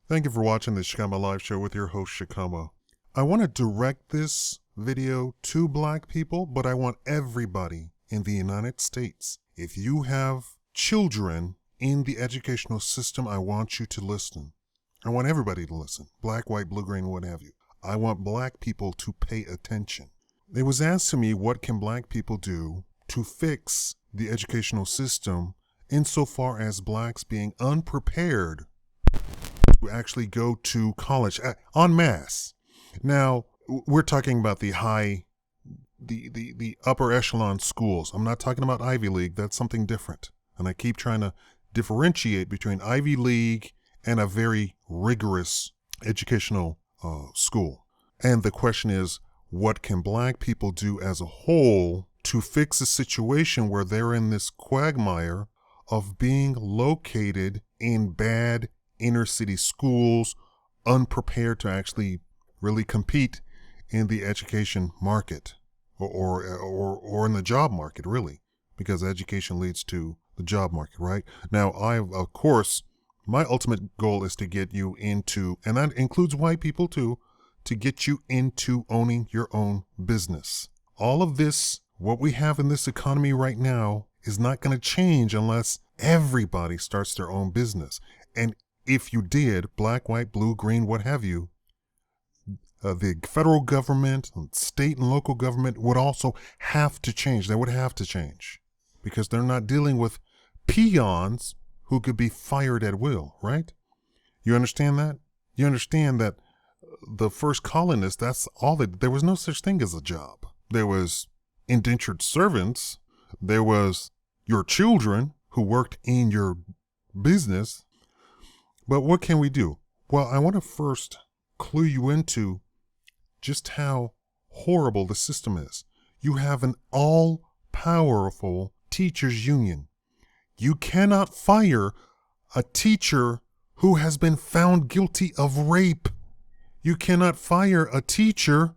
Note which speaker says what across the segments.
Speaker 1: Thank you for watching the Shakaama Live Show with your host, Shakaama. I want to direct this video to Black people, but I want everybody in the United States. If you have children in the educational system, I want you to listen. I want everybody to listen. Black, white, blue, green, what have you. I want Black people to pay attention. It was asked to me, what can Black people do to fix the educational system insofar as Blacks being unprepared to actually go to college en masse. Now, we're talking about the upper echelon schools. I'm not talking about Ivy League. That's something different. And I keep trying to differentiate between Ivy League and a very rigorous educational school. And the question is, what can Black people do as a whole to fix a situation where they're in this quagmire of being located in bad inner city schools, unprepared to actually really compete in the education market or in the job market, really, because education leads to the job market, right? Now, of course, my ultimate goal is to get you into, and that includes white people too, to get you into owning your own business. All of this, what we have in this economy right now, is not going to change unless everybody starts their own business. And if you did, black, white, blue, green, what have you, the federal government, state and local government would also have to change. They would have to change because they're not dealing with peons who could be fired at will, right? You understand that? You understand that the first colonists, that's all there was no such thing as a job. There was indentured servants. There was your children who worked in your business. But what can we do? Well, I want to first clue you into just how horrible the system is. You have an all-powerful teachers union. You cannot fire a teacher who has been found guilty of rape. You cannot fire a teacher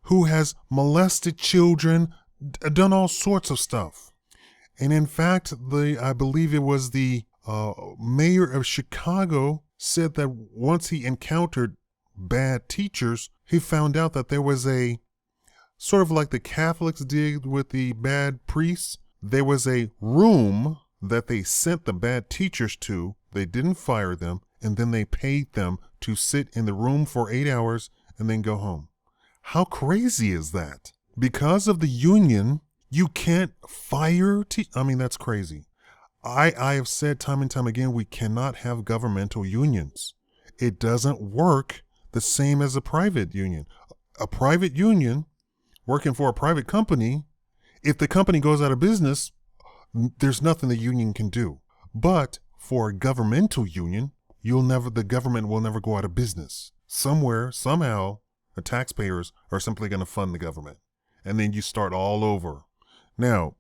Speaker 1: who has molested children, done all sorts of stuff. And in fact, I believe it was the mayor of Chicago said that once he encountered bad teachers, he found out that there was a sort of like the Catholics did with the bad priests. There was a room that they sent the bad teachers to. They didn't fire them, and then they paid them to sit in the room for 8 hours and then go home. How crazy is that? Because of the union, you can't fire I mean, that's crazy. I have said time and time again, we cannot have governmental unions. It doesn't work the same as a private union. A private union working for a private company, if the company goes out of business, there's nothing the union can do. But for a governmental union, the government will never go out of business. Somewhere, somehow, the taxpayers are simply going to fund the government. And then you start all over. Now,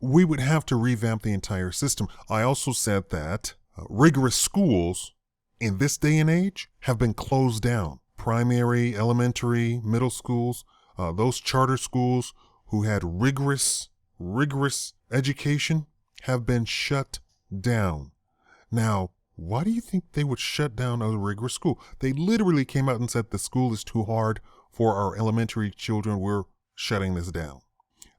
Speaker 1: we would have to revamp the entire system. I also said that rigorous schools in this day and age have been closed down. Primary, elementary, middle schools, those charter schools who had rigorous education have been shut down. Now, why do you think they would shut down a rigorous school? They literally came out and said the school is too hard for our elementary children. We're shutting this down.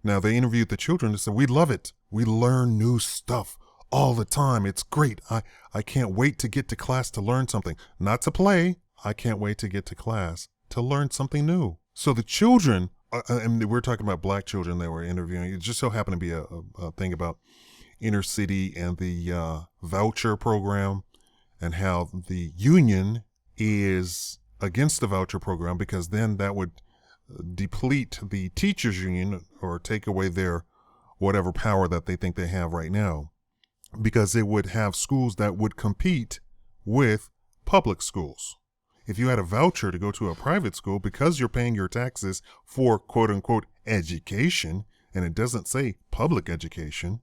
Speaker 1: Now, they interviewed the children and said, we love it. We learn new stuff all the time. It's great. I can't wait to get to class to learn something. Not to play. I can't wait to get to class to learn something new. So the children, and we're talking about black children that were interviewing. It just so happened to be a thing about inner city and the voucher program and how the union is against the voucher program because then that would deplete the teachers union or take away their whatever power that they think they have right now, because it would have schools that would compete with public schools. If you had a voucher to go to a private school because you're paying your taxes for quote unquote education, and it doesn't say public education,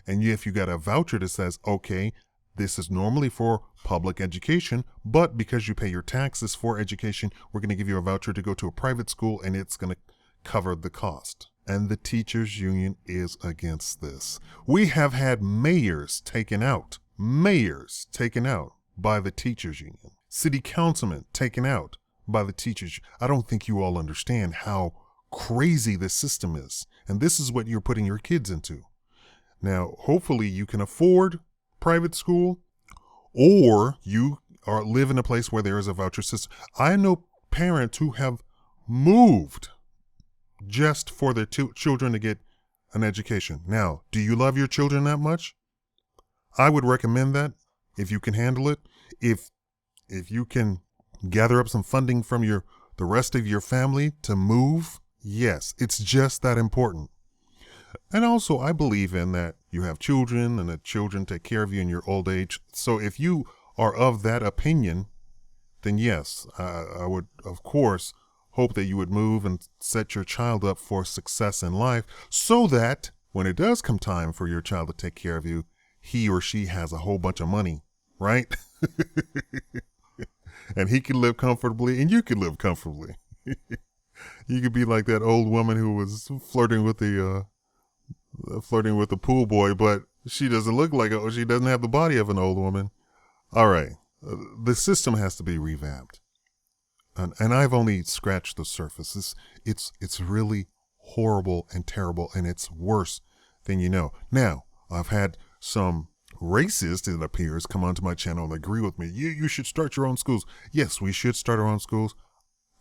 Speaker 1: and if you got a voucher that says, okay, this is normally for public education, but because you pay your taxes for education, we're going to give you a voucher to go to a private school and it's going to cover the cost. And the teachers union is against this. We have had mayors taken out by the teachers union. city councilmen taken out by the teachers. I don't think you all understand how crazy this system is. And this is what you're putting your kids into. Now, hopefully you can afford private school, or you live in a place where there is a voucher system. I know parents who have moved just for their children to get an education. Now, do you love your children that much? I would recommend that if you can handle it. If you can gather up some funding from the rest of your family to move, yes, it's just that important. And also, I believe in that you have children and that children take care of you in your old age. So if you are of that opinion, then yes, I would, of course, hope that you would move and set your child up for success in life so that when it does come time for your child to take care of you, he or she has a whole bunch of money, right? And he can live comfortably and you can live comfortably. You could be like that old woman who was flirting with the pool boy, but she doesn't look like she doesn't have the body of an old woman. All right. The system has to be revamped. And I've only scratched the surface. It's really horrible and terrible, and it's worse than you know. Now, I've had some racists, it appears, come onto my channel and agree with me. You should start your own schools. Yes, we should start our own schools.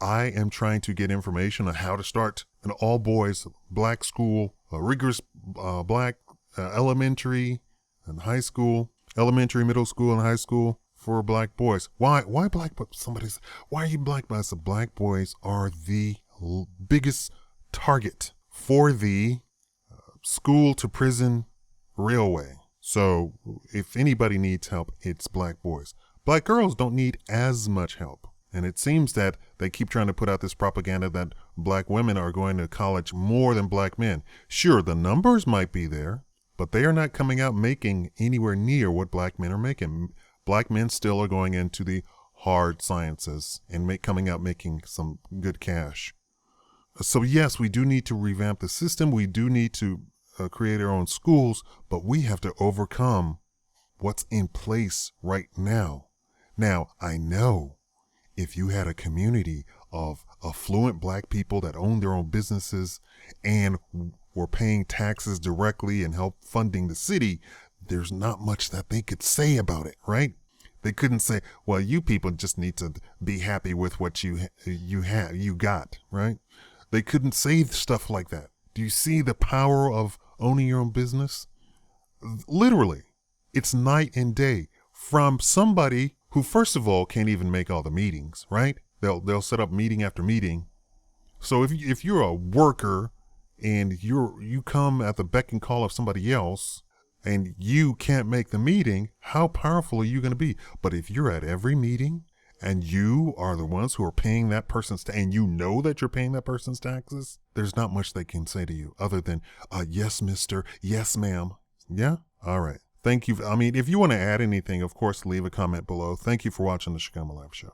Speaker 1: I am trying to get information on how to start an all-boys black school, a rigorous black elementary and high school, elementary, middle school, and high school for black boys. Why black boys? Why are you black boys? The black boys are the biggest target for the school to prison railway. So if anybody needs help, it's black boys. Black girls don't need as much help. And it seems that they keep trying to put out this propaganda that black women are going to college more than black men. Sure, the numbers might be there, but they are not coming out making anywhere near what black men are making. Black men still are going into the hard sciences and coming out making some good cash. So yes, we do need to revamp the system. We do need to create our own schools, but we have to overcome what's in place right now. Now, I know if you had a community of affluent black people that own their own businesses and were paying taxes directly and help funding the city, there's not much that they could say about it, right? They couldn't say, well, you people just need to be happy with what you got, right? They couldn't say stuff like that. Do you see the power of owning your own business? Literally, it's night and day from somebody who, first of all, can't even make all the meetings, right? They'll set up meeting after meeting. So if you're a worker and you come at the beck and call of somebody else and you can't make the meeting, how powerful are you going to be? But if you're at every meeting and you are the ones who are paying that person's and you know that you're paying that person's taxes, there's not much they can say to you other than, yes, mister, yes, ma'am. Yeah? All right. Thank you. I mean, if you want to add anything, of course, leave a comment below. Thank you for watching the Shakaama Live Show.